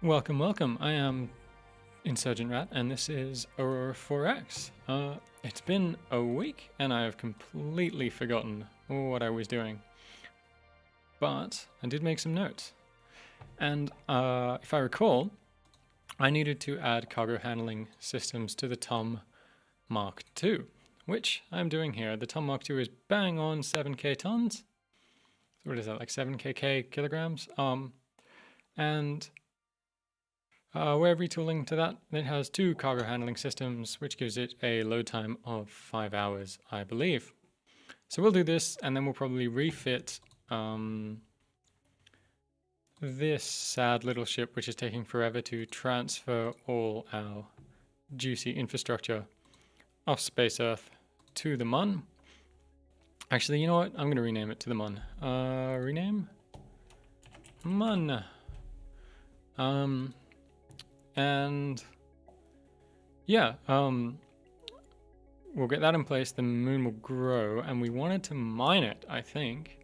Welcome, welcome. I am Insurgent Rat, and this is Aurora 4X. It's been a week, and I have completely forgotten what I was doing. But I did make some notes. And if I recall, I needed to add cargo handling systems to the TOM Mark II, which I'm doing here. The TOM Mark II is bang on 7k tons. So what is that, like 7kk kilograms? And we're retooling to that. It has 2 cargo handling systems, which gives it a load time of 5 hours, I believe. So we'll do this, and then we'll probably refit this sad little ship, which is taking forever to transfer all our juicy infrastructure off Space Earth to the Mun. Actually, you know what? I'm going to rename it to the Mun. Rename? Mun. And yeah, we'll get that in place. The moon will grow, and we wanted to mine it, I think.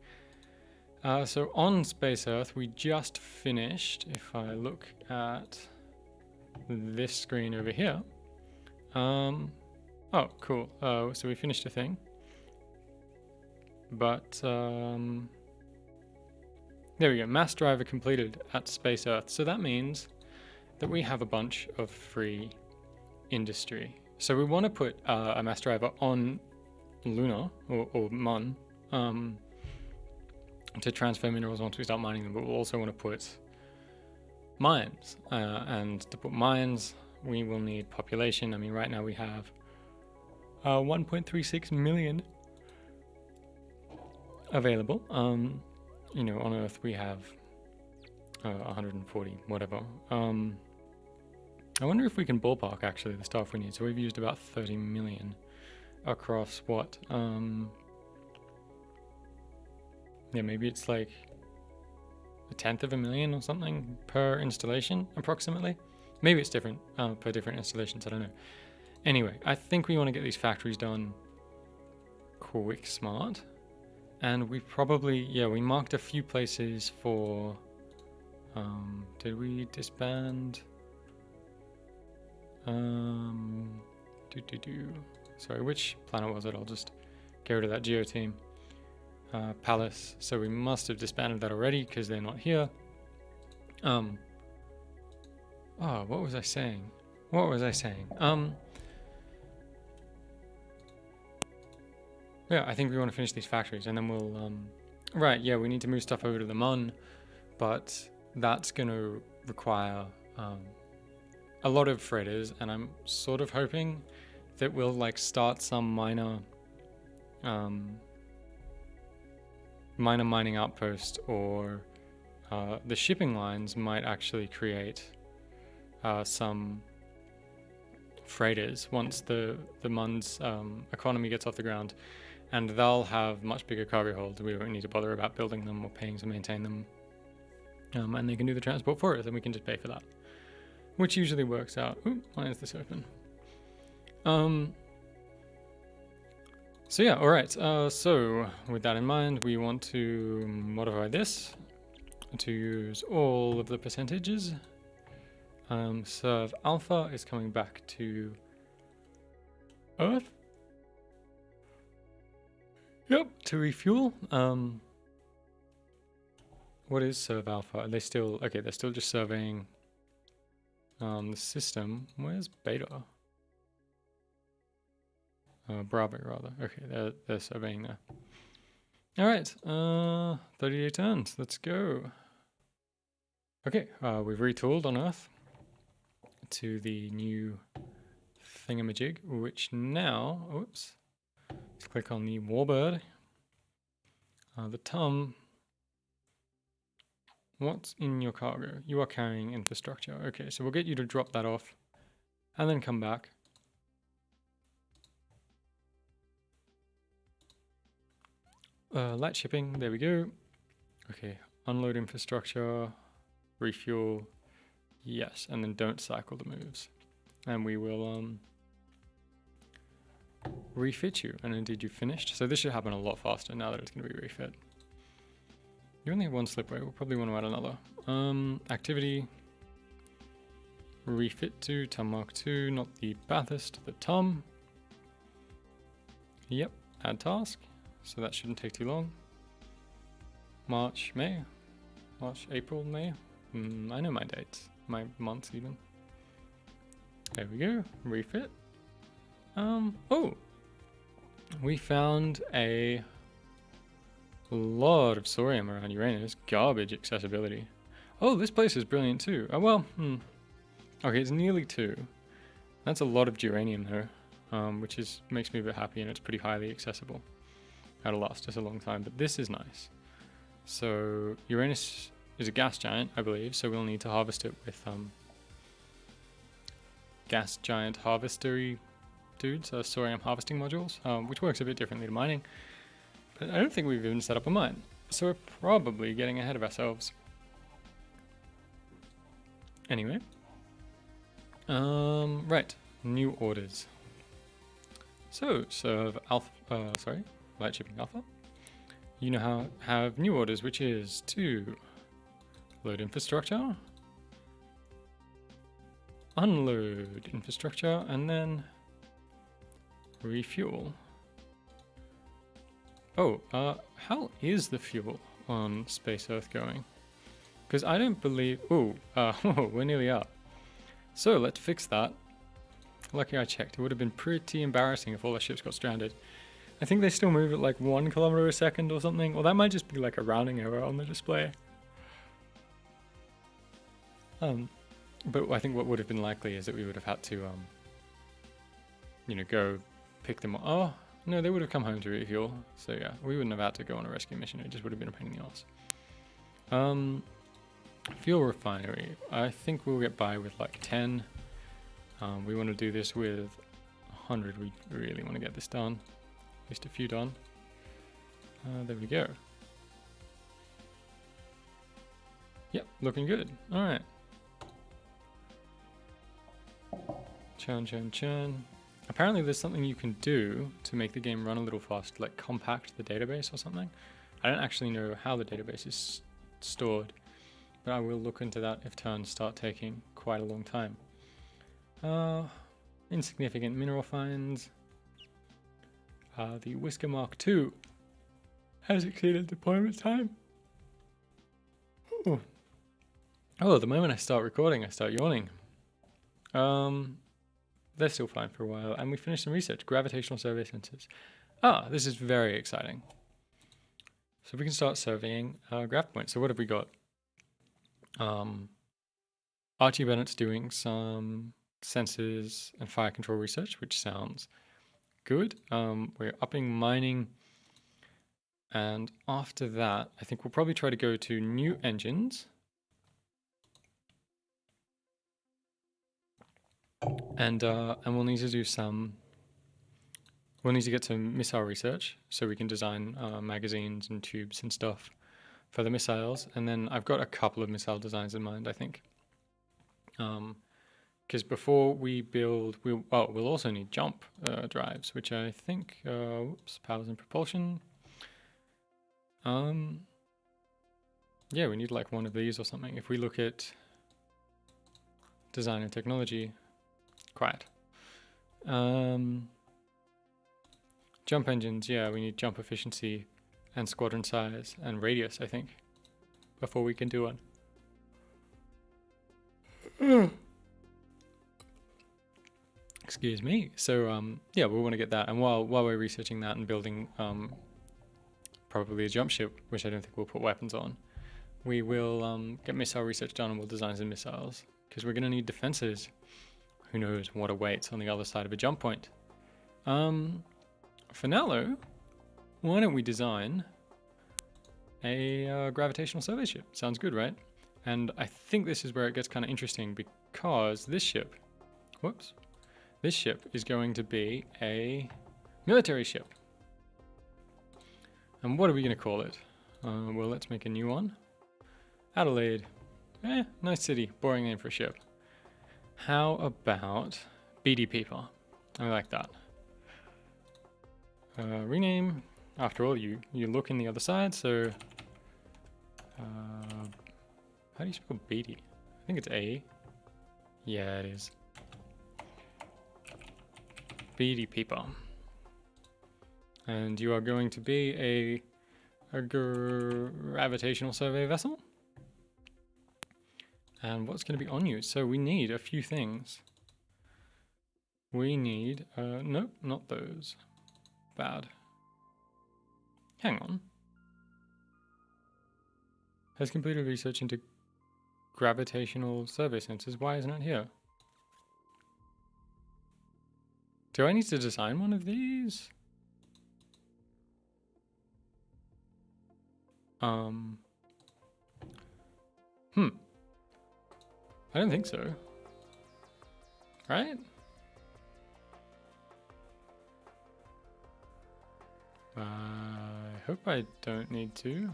So on Space Earth, we just finished, if I look at this screen over here. Oh, cool. So we finished a thing. But there we go. Mass driver completed at Space Earth. So that means that we have a bunch of free industry. So we want to put a mass driver on Luna or Mun to transfer minerals once we start mining them, but we'll also want to put mines. And to put mines, we will need population. I mean, right now we have 1.36 million available. You know, on Earth we have 140, whatever. I wonder if we can ballpark actually the stuff we need. So we've used about 30 million across what? Yeah, maybe it's like 1/10 of a million or something per installation, approximately. Maybe it's different per different installations, I don't know. Anyway, I think we want to get these factories done quick smart. And we probably, yeah, we marked a few places for, did we disband? Sorry, which planet was it? I'll just get rid of that geo team. Palace. So we must have disbanded that already because they're not here. Oh, what was I saying? Yeah, I think we want to finish these factories and then we'll, right, yeah, we need to move stuff over to the Mun, but that's going to require a lot of freighters, and I'm sort of hoping that we'll like start some minor mining outpost, or the shipping lines might actually create some freighters once the Mun's economy gets off the ground, and they'll have much bigger cargo holds. We don't need to bother about building them or paying to maintain them, and they can do the transport for us, and we can just pay for that, which usually works out. Ooh, why is this open? So yeah, all right. So with that in mind, we want to modify this to use all of the percentages. Serve alpha is coming back to Earth. Yep, to refuel. What is serve alpha? Are they still, okay, they're still just surveying the system. Where's beta? Bravo, rather. Okay, they're surveying there. All right, 38 turns. Let's go. Okay, we've retooled on Earth to the new thingamajig, which now, oops, let's click on the Warbird. The TOM. What's in your cargo? You are carrying infrastructure. Okay, so we'll get you to drop that off and then come back. Light shipping, there we go. Okay, unload infrastructure, refuel, yes, and then don't cycle the moves. And we will refit you, and indeed you finished. So this should happen a lot faster now that it's going to be refit. You only have one slipway, we'll probably want to add another. Activity, refit to Tum Mark II, not the Bathurst, the Tum. Yep, add task. So that shouldn't take too long. March, April, May. I know my dates, my months even. There we go, refit. Oh, we found a lot of Saurium around Uranus. Garbage accessibility. Oh, this place is brilliant too. Oh well, okay, it's nearly 2. That's a lot of geranium though, which makes me a bit happy, and it's pretty highly accessible. That'll last us a long time, but this is nice. So Uranus is a gas giant, I believe, so we'll need to harvest it with gas giant harvestery dudes, Saurium harvesting modules, which works a bit differently to mining. But I don't think we've even set up a mine, so we're probably getting ahead of ourselves. Anyway, right, new orders. So serve light shipping alpha. You now have new orders, which is to load infrastructure, unload infrastructure, and then refuel. Oh, how is the fuel on Space Earth going? Because I don't believe... we're nearly up. So let's fix that. Lucky I checked. It would have been pretty embarrassing if all our ships got stranded. I think they still move at like 1 kilometer a second or something. Well, that might just be like a rounding error on the display. But I think what would have been likely is that we would have had to, go pick them up. Oh, no, they would have come home to refuel. So yeah, we wouldn't have had to go on a rescue mission. It just would have been a pain in the ass. Fuel refinery. I think we'll get by with like 10. We want to do this with 100. We really want to get this done. At least a few done. There we go. Yep, looking good. Alright. Churn. Apparently there's something you can do to make the game run a little faster, like compact the database or something. I don't actually know how the database is stored, but I will look into that if turns start taking quite a long time. Insignificant mineral finds. The Whisker Mark II has exceeded deployment time. Ooh. Oh, the moment I start recording, I start yawning. They're still fine for a while, and we finished some research. Gravitational survey sensors. This is very exciting. So we can start surveying grav points. So what have we got? Archie Bennett's doing some sensors and fire control research, which sounds good. We're upping mining, and after that, I think we'll probably try to go to new engines. And we'll need to do we'll need to get some missile research so we can design magazines and tubes and stuff for the missiles. And then I've got a couple of missile designs in mind, I think. Because before we build, we'll also need jump drives, which I think, powers and propulsion. Yeah, we need like one of these or something. If we look at design and technology, quiet. Jump engines, yeah, we need jump efficiency and squadron size and radius, I think, before we can do one. Excuse me. So yeah, we'll want to get that, and while we're researching that and building probably a jump ship, which I don't think we'll put weapons on, we will get missile research done, and we'll design some missiles, because we're going to need defenses. Who knows what awaits on the other side of a jump point. For now though, why don't we design a gravitational survey ship? Sounds good, right? And I think this is where it gets kind of interesting, because this ship, this ship is going to be a military ship. And what are we going to call it? Well, let's make a new one. Adelaide. Nice city, boring name for a ship. How about BD Peeper? I like that. Rename. After all, you look in the other side, so... how do you spell BD? I think it's A. Yeah, it is. Beady people. And you are going to be a gravitational survey vessel. And what's going to be on you? So we need a few things. We need, nope, not those. Bad. Hang on. Has completed research into gravitational survey sensors. Why isn't it here? Do I need to design one of these? I don't think so. Right? I hope I don't need to.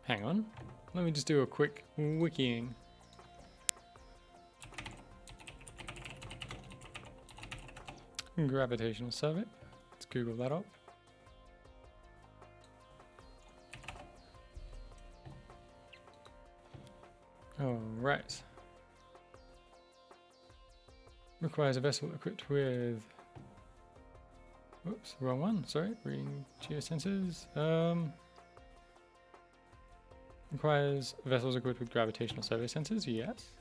Hang on. Let me just do a quick wikiing. Gravitational survey. Let's Google that up. All right. Requires a vessel equipped with... Whoops, wrong one. Sorry, reading geosensors. Requires vessels equipped with gravitational survey sensors. Yes.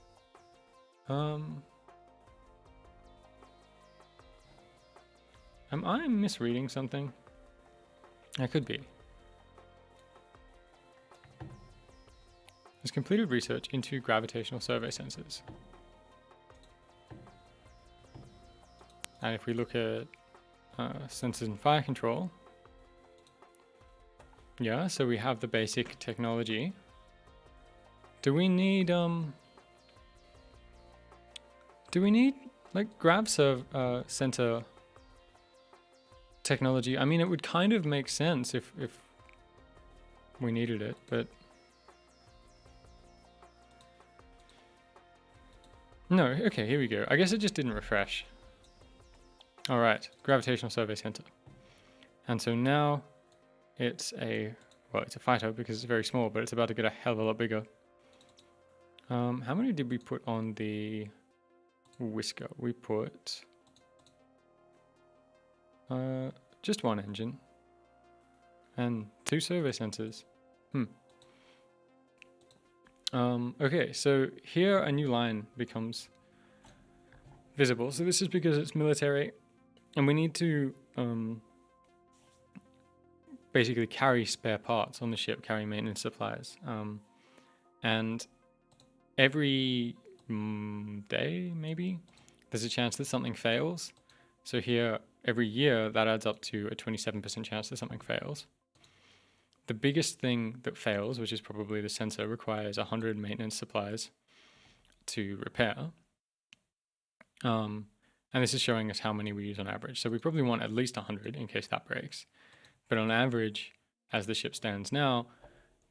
Am I misreading something? I could be. Has completed research into gravitational survey sensors. And if we look at sensors and fire control, yeah, so we have the basic technology. Do we need like grav center technology? I mean, it would kind of make sense if we needed it, but no. Okay, here we go. I guess it just didn't refresh. All right, gravitational survey center. And so now it's it's a fighter because it's very small, but it's about to get a hell of a lot bigger. How many did we put on the Whisker? We put just one engine and 2 survey sensors. Okay, so here a new line becomes visible. So this is because it's military, and we need to basically carry spare parts on the ship, carry maintenance supplies. And every day, maybe, there's a chance that something fails. So here, every year, that adds up to a 27% chance that something fails. The biggest thing that fails, which is probably the sensor, requires 100 maintenance supplies to repair. And this is showing us how many we use on average. So we probably want at least 100 in case that breaks. But on average, as the ship stands now,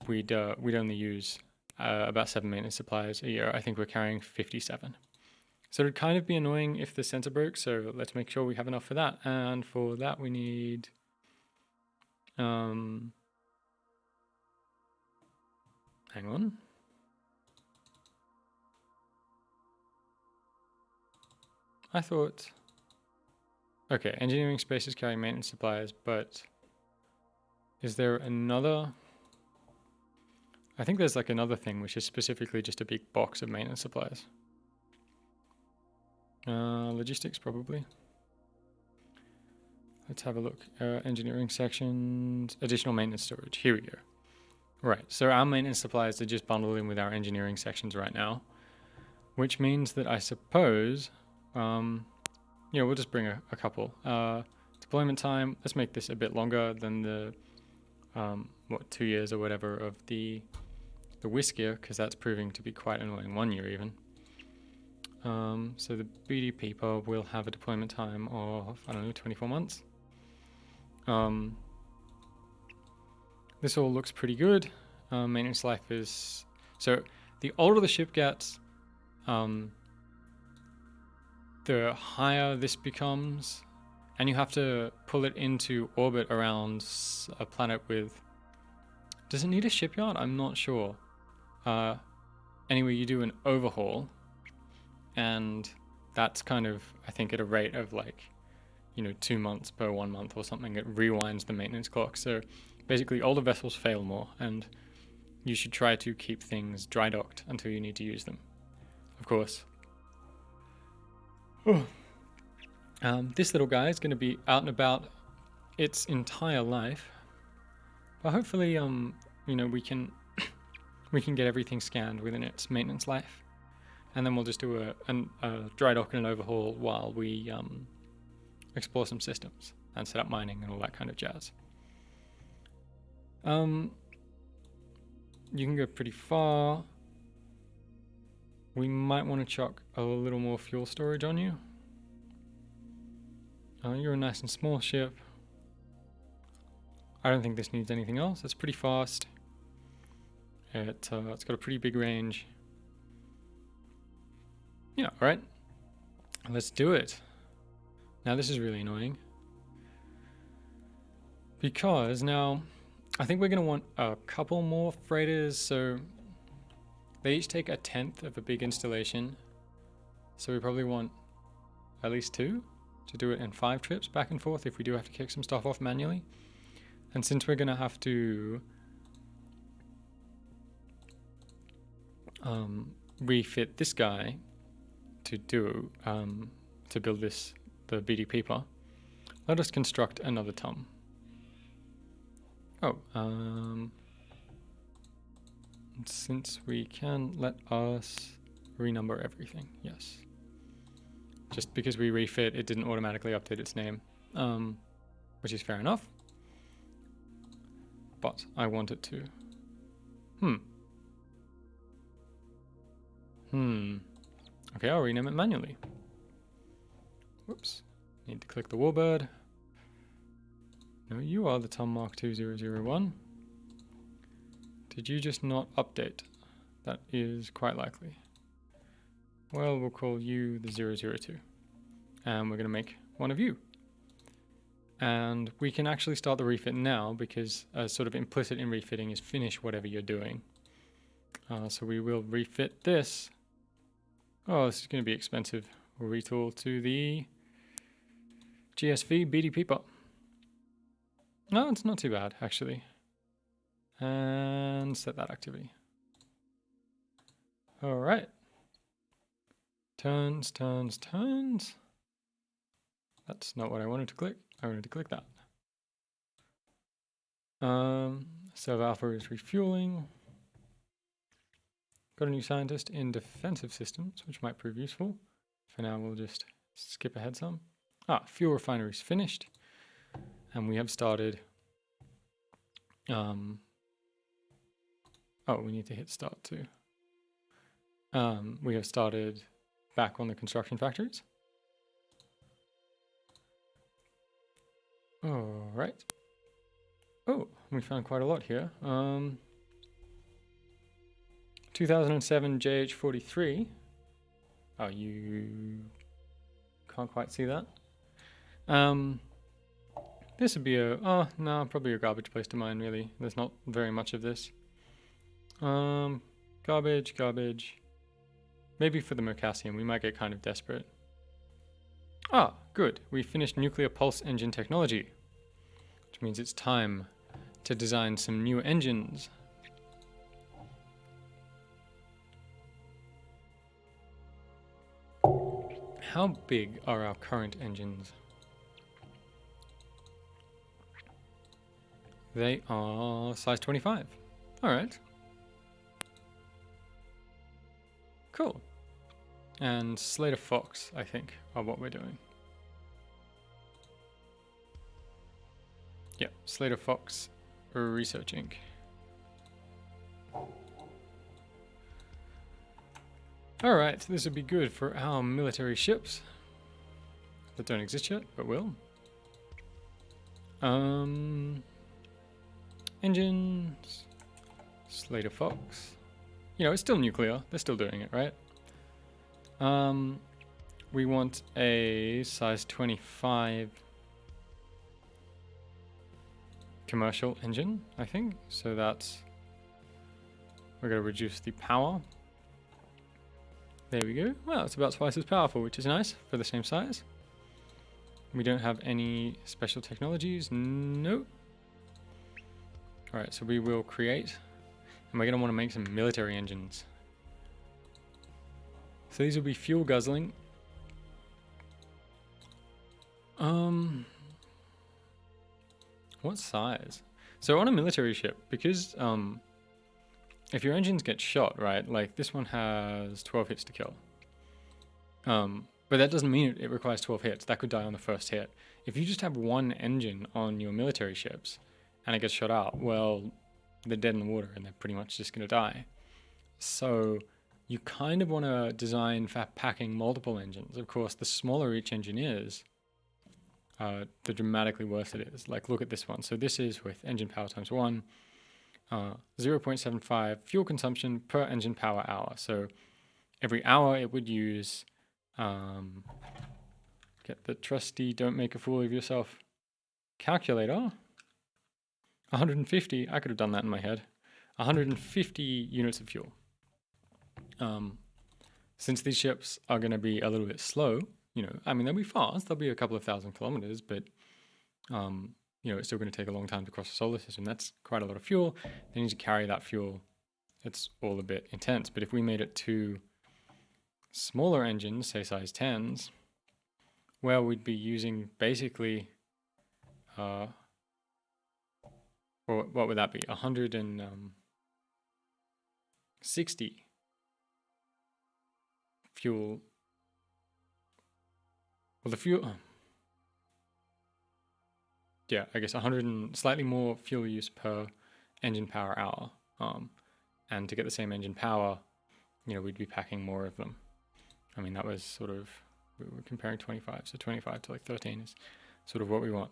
we'd only use about 7 maintenance supplies a year. I think we're carrying 57. So it'd kind of be annoying if the sensor broke, so let's make sure we have enough for that. And for that we need... hang on. I thought... Okay, engineering spaces carry maintenance supplies, but... Is there another... I think there's like another thing which is specifically just a big box of maintenance supplies. Logistics probably. Let's have a look. Engineering sections, additional maintenance storage. Here we go. Right, so our maintenance supplies are just bundled in with our engineering sections right now, which means that I suppose, we'll just bring a couple. Deployment time, let's make this a bit longer than the, 2 years or whatever of the Whisker, because that's proving to be quite annoying, 1 year even. So the BDP pub will have a deployment time of, 24 months. This all looks pretty good. Maintenance life is... So the older the ship gets, the higher this becomes. And you have to pull it into orbit around a planet with... Does it need a shipyard? I'm not sure. anyway, you do an overhaul, and that's kind of, I think, at a rate of like, 2 months per 1 month or something. It rewinds the maintenance clock. So basically older vessels fail more, and you should try to keep things dry docked until you need to use them, of course. This little guy is going to be out and about its entire life, but hopefully we can get everything scanned within its maintenance life, and then we'll just do a dry dock and an overhaul while we explore some systems and set up mining and all that kind of jazz. You can go pretty far. We might want to chuck a little more fuel storage on you. You're a nice and small ship. I don't think this needs anything else. It's pretty fast. It's got a pretty big range. Yeah, alright. Let's do it. Now this is really annoying, because now I think we're going to want a couple more freighters, so they each take 1/10 of a big installation, so we probably want at least 2 to do it in 5 trips back and forth if we do have to kick some stuff off manually. And since we're going to have to refit this guy to build the BD Peeper, let us construct another TUM. Since we can, let us renumber everything. Yes. Just because we refit, it didn't automatically update its name, which is fair enough. But I want it to. Okay, I'll rename it manually. Whoops. Need to click the warbird. No, you are the TUM Mark 2001. Did you just not update? That is quite likely. Well, we'll call you the 002. And we're going to make one of you. And we can actually start the refit now, because sort of implicit in refitting is finish whatever you're doing. So we will refit this. Oh, this is going to be expensive. We'll retool to the GSV BD Peeper. No, it's not too bad, actually. And set that activity. All right. Turns. That's not what I wanted to click. I wanted to click that. Serve Alpha is refueling. Got a new scientist in defensive systems, which might prove useful. For now, we'll just skip ahead some. Fuel refinery is finished. And we have started. We need to hit start too. We have started back on the construction factories. All right. Oh, we found quite a lot here. 2007 JH43. Oh, you can't quite see that. This would be probably a garbage place to mine, really. There's not very much of this. Garbage. Maybe for the Mercassium, we might get kind of desperate. Good. We finished nuclear pulse engine technology, which means it's time to design some new engines. How big are our current engines? They are size 25. All right. Cool. And Slater Fox, I think, are what we're doing. Yeah, Slater Fox Research Inc. Alright, this would be good for our military ships that don't exist yet, but will. Engines. Slater Fox. It's still nuclear. They're still doing it, right? We want a size 25 commercial engine, I think. So we're going to reduce the power There we go. Well, it's about twice as powerful, which is nice for the same size. We don't have any special technologies. No. Alright, so we will create. And we're going to want to make some military engines. So these will be fuel guzzling. What size? So on a military ship, because if your engines get shot, right, like this one has 12 hits to kill. But that doesn't mean it requires 12 hits. That could die on the first hit. If you just have one engine on your military ships and it gets shot out, well, they're dead in the water and they're pretty much just going to die. So you kind of want to design for packing multiple engines. Of course, the smaller each engine is, the dramatically worse it is. Like, look at this one. So this is with engine power times 1, 0.75 fuel consumption per engine power hour. So every hour it would use, get the trusty don't make a fool of yourself calculator, 150, I could have done that in my head, 150 units of fuel. Since these ships are going to be a little bit slow, I mean, they'll be fast, they'll be a couple of thousand kilometers, but, it's still going to take a long time to cross the solar system. That's quite a lot of fuel. They need to carry that fuel. It's all a bit intense. But if we made it to smaller engines, say size 10s, well, we'd be using basically, or what would that be? 160 fuel. Well, the fuel, yeah, I guess 100 and slightly more fuel use per engine power hour. And to get the same engine power, we'd be packing more of them. I mean, that was sort of, we were comparing 25, so 25 to like 13 is sort of what we want.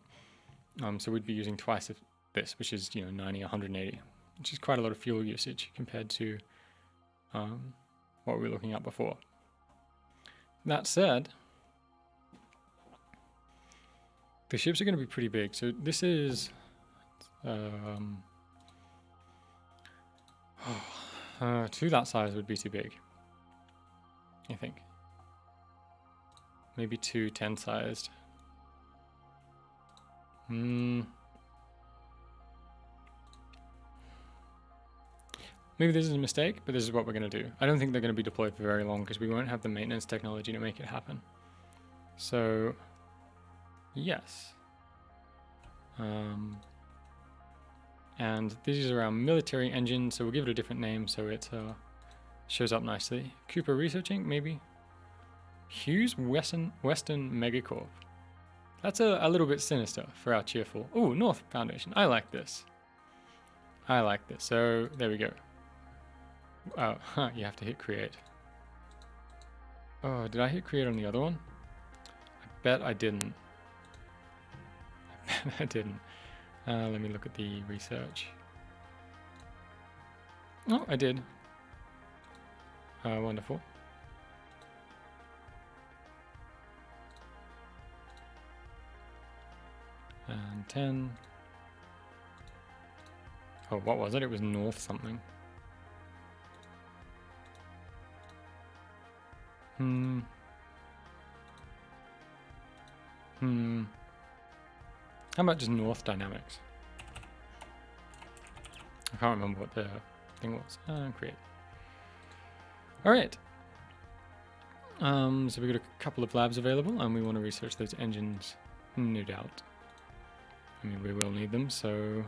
So we'd be using twice of this, which is, 90, 180, which is quite a lot of fuel usage compared to what we were looking at before. That said, the ships are going to be pretty big. So this is to that size would be too big, I think. Maybe 2 10-sized. Maybe this is a mistake, but this is what we're going to do. I don't think they're going to be deployed for very long because we won't have the maintenance technology to make it happen. So, yes. And these are our military engines, so we'll give it a different name so it shows up nicely. Cooper Researching, maybe. Hughes Western Megacorp. That's a little bit sinister for our cheerful. Oh, North Foundation. I like this. So there we go. Oh, you have to hit create. Oh, did I hit create on the other one? I bet I didn't. Let me look at the research. Oh, I did. Wonderful. And 10. Oh, what was it? It was north something. How about just North Dynamics? I can't remember what the thing was. Create. Alright. So we've got a couple of labs available and we want to research those engines, no doubt. I mean, we will need them, so...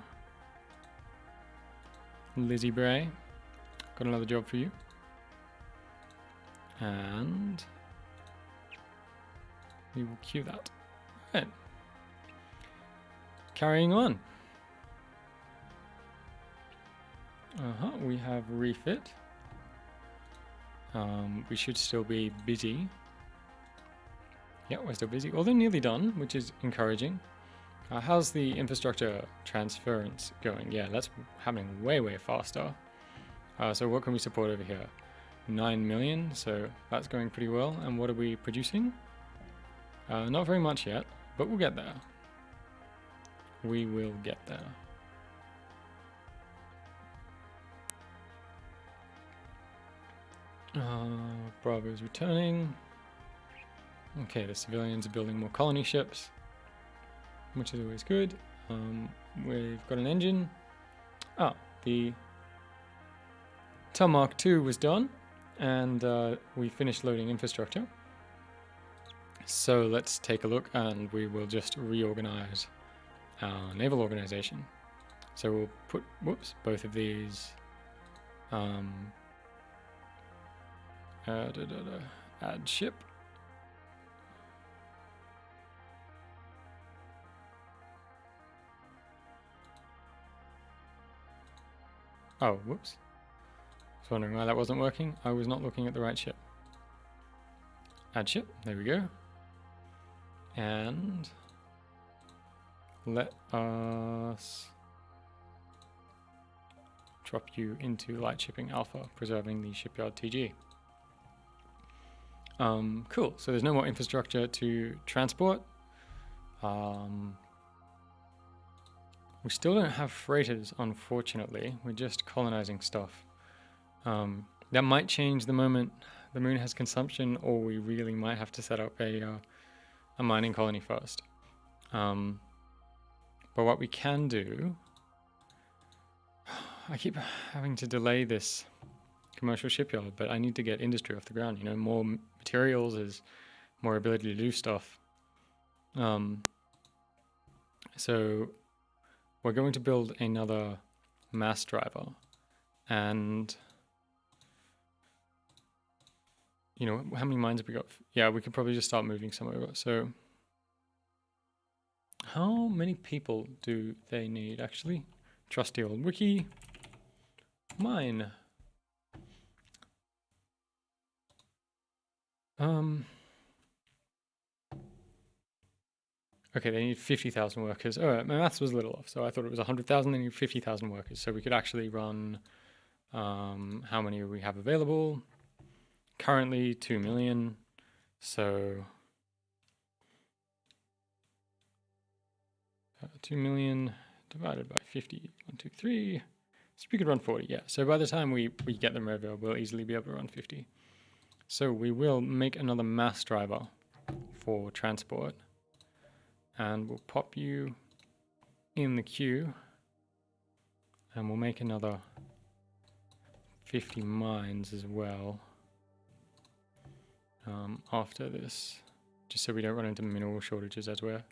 Lizzie Bray, got another job for you. And... we will queue that. Right. Carrying on. We have refit. We should still be busy. Yeah, we're still busy. Well, they're nearly done, which is encouraging. How's the infrastructure transference going? Yeah, that's happening way, way faster. So what can we support over here? 9 million, so that's going pretty well. And what are we producing? Not very much yet, but we'll get there. We will get there. Bravo is returning. Okay, the civilians are building more colony ships, which is always good. We've got an engine. The Mark II was done, and we finished loading infrastructure. So let's take a look, and we will just reorganize our naval organization. So we'll put, both of these, add ship. Oh, whoops. I was wondering why that wasn't working. I was not looking at the right ship. Add ship, there we go. And let us drop you into light shipping alpha, preserving the shipyard TG. Cool, so there's no more infrastructure to transport. We still don't have freighters, unfortunately. We're just colonizing stuff. That might change the moment the moon has consumption, or we really might have to set up a mining colony first. But what we can do... I keep having to delay this commercial shipyard, but I need to get industry off the ground. You know, more materials is more ability to do stuff. So we're going to build another mass driver, and you know, how many mines have we got? Yeah, we could probably just start moving some over. So how many people do they need actually? Trusty old wiki. Mine. Okay, they need 50,000 workers. All right, my maths was a little off, so I thought it was 100,000. They need 50,000 workers, so we could actually run. How many we have available? Currently 2 million. So 2 million divided by 50. 1, 2, 3. So we could run 40. Yeah. So by the time we get them over, we'll easily be able to run 50. So we will make another mass driver for transport. And we'll pop you in the queue, and we'll make another 50 mines as well after this, just so we don't run into mineral shortages as we're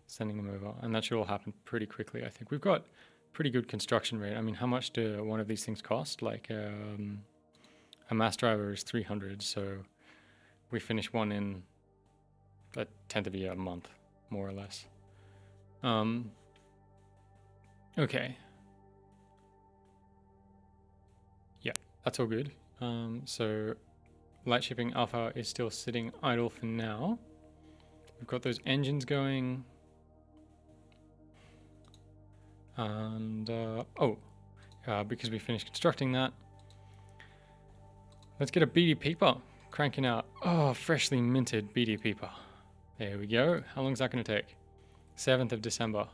sending them over. And that should all happen pretty quickly, I think. We've got pretty good construction rate. I mean, how much do one of these things cost? Like a mass driver is 300, so we finish one in that tend to be a month, more or less. Okay. Yeah, that's all good. So light shipping alpha is still sitting idle for now. We've got those engines going. And, because we finished constructing that, let's get a BD peeper cranking out. Oh, freshly minted BD peeper. There we go. How long is that going to take? 7th of December.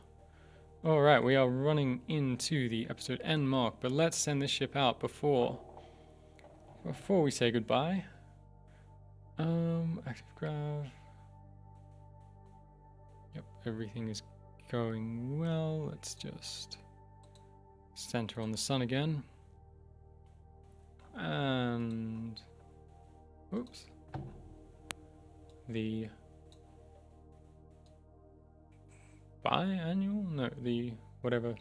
All right, we are running into the episode end mark, but let's send this ship out before we say goodbye. Active grav. Yep, everything is going well. Let's just center on the sun again. And oops. The biannual? No, the whatever.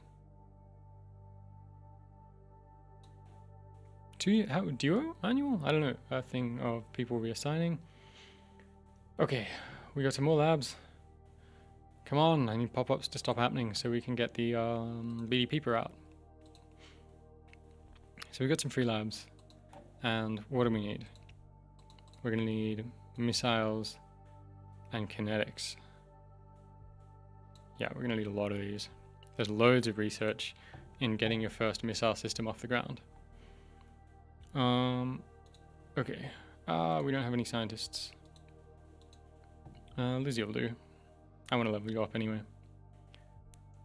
Duo annual? I don't know. A thing of people reassigning. Okay, we got some more labs. Come on, I need pop-ups to stop happening so we can get the BD peeper out. So we got some free labs. And what do we need? We're gonna need missiles and kinetics. Yeah, we're gonna need a lot of these. There's loads of research in getting your first missile system off the ground. Okay. We don't have any scientists. Lizzie will do. I want to level you up anyway.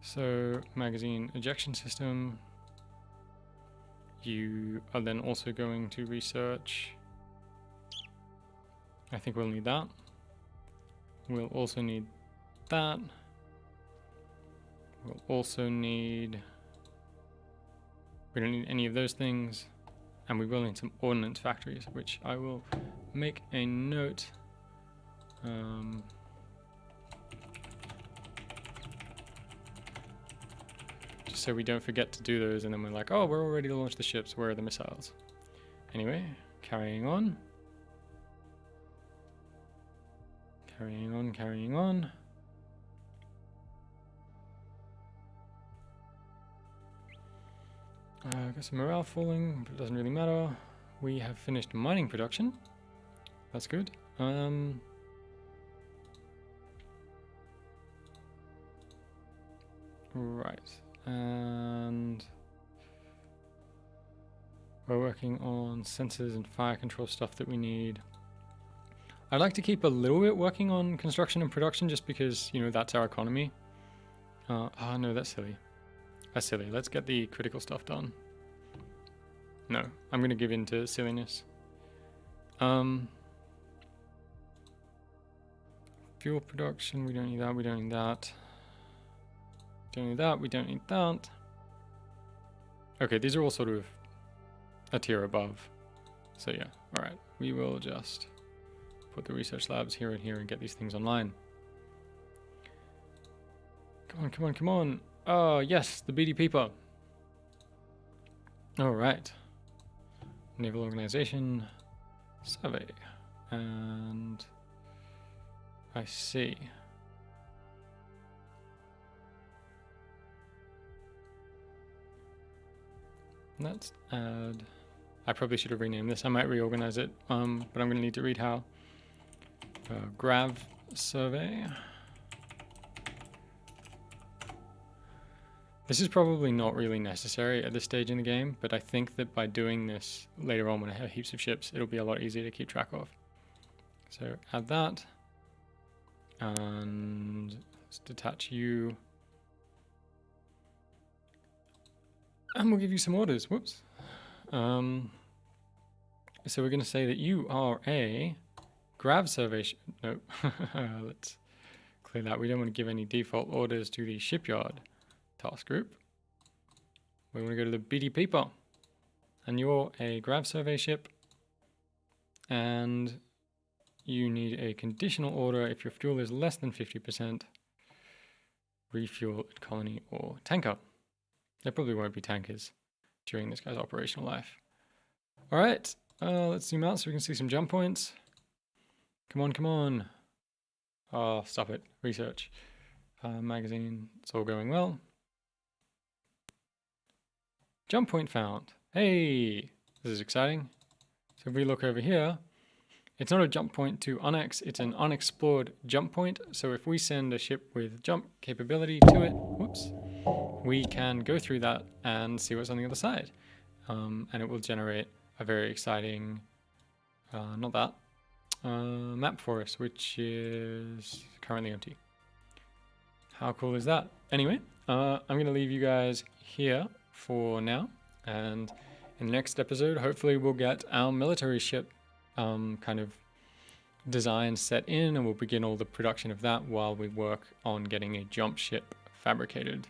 So, magazine ejection system. You are then also going to research I think we'll need that. We'll also need that. We'll also need... We don't need any of those things. And we will need some ordnance factories, which I will make a note. Just so we don't forget to do those, and then we're like, oh, we're all ready to launch the ships. Where are the missiles? Anyway, carrying on. Carrying on, carrying on. Got some morale falling, but it doesn't really matter. We have finished mining production. That's good. Right. And we're working on sensors and fire control stuff that we need. I'd like to keep a little bit working on construction and production just because, you know, that's our economy. Oh no, that's silly. That's silly. Let's get the critical stuff done. No, I'm going to give in to silliness. Fuel production, we don't need that, we don't need that. Don't need that, we don't need that. Okay, these are all sort of a tier above. So yeah, alright. We will just put the research labs here and here and get these things online. Come on, come on, come on. Oh, yes, the BD Peeper. Alright. Naval Organization survey. And I see. Let's add... I probably should have renamed this. I might reorganize it, but I'm going to need to read how. Grav survey. This is probably not really necessary at this stage in the game, but I think that by doing this later on when I have heaps of ships, it'll be a lot easier to keep track of. So add that. And let's detach you. And we'll give you some orders. Whoops. So we're going to say that you are a grav survey. No, let's clear that. We don't want to give any default orders to the shipyard task group. We want to go to the BD Peeper. And you're a grav survey ship. And you need a conditional order if your fuel is less than 50%. Refuel at colony or tanker. There probably won't be tankers during this guy's operational life. All right, let's zoom out so we can see some jump points. Come on, come on. Oh, stop it. Research. Magazine. It's all going well. Jump point found. Hey, this is exciting. So if we look over here, it's not a jump point to Onyx, it's an unexplored jump point. So if we send a ship with jump capability to it, whoops, we can go through that and see what's on the other side. And it will generate a very exciting, map for us, which is currently empty. How cool is that? Anyway, I'm going to leave you guys here for now. And in the next episode, hopefully we'll get our military ship kind of design set in, and we'll begin all the production of that while we work on getting a jump ship fabricated.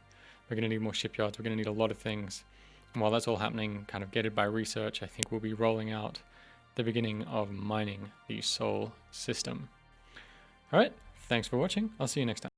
We're going to need more shipyards. We're going to need a lot of things. And while that's all happening, kind of gated by research, I think we'll be rolling out the beginning of mining the Sol system. All right. Thanks for watching. I'll see you next time.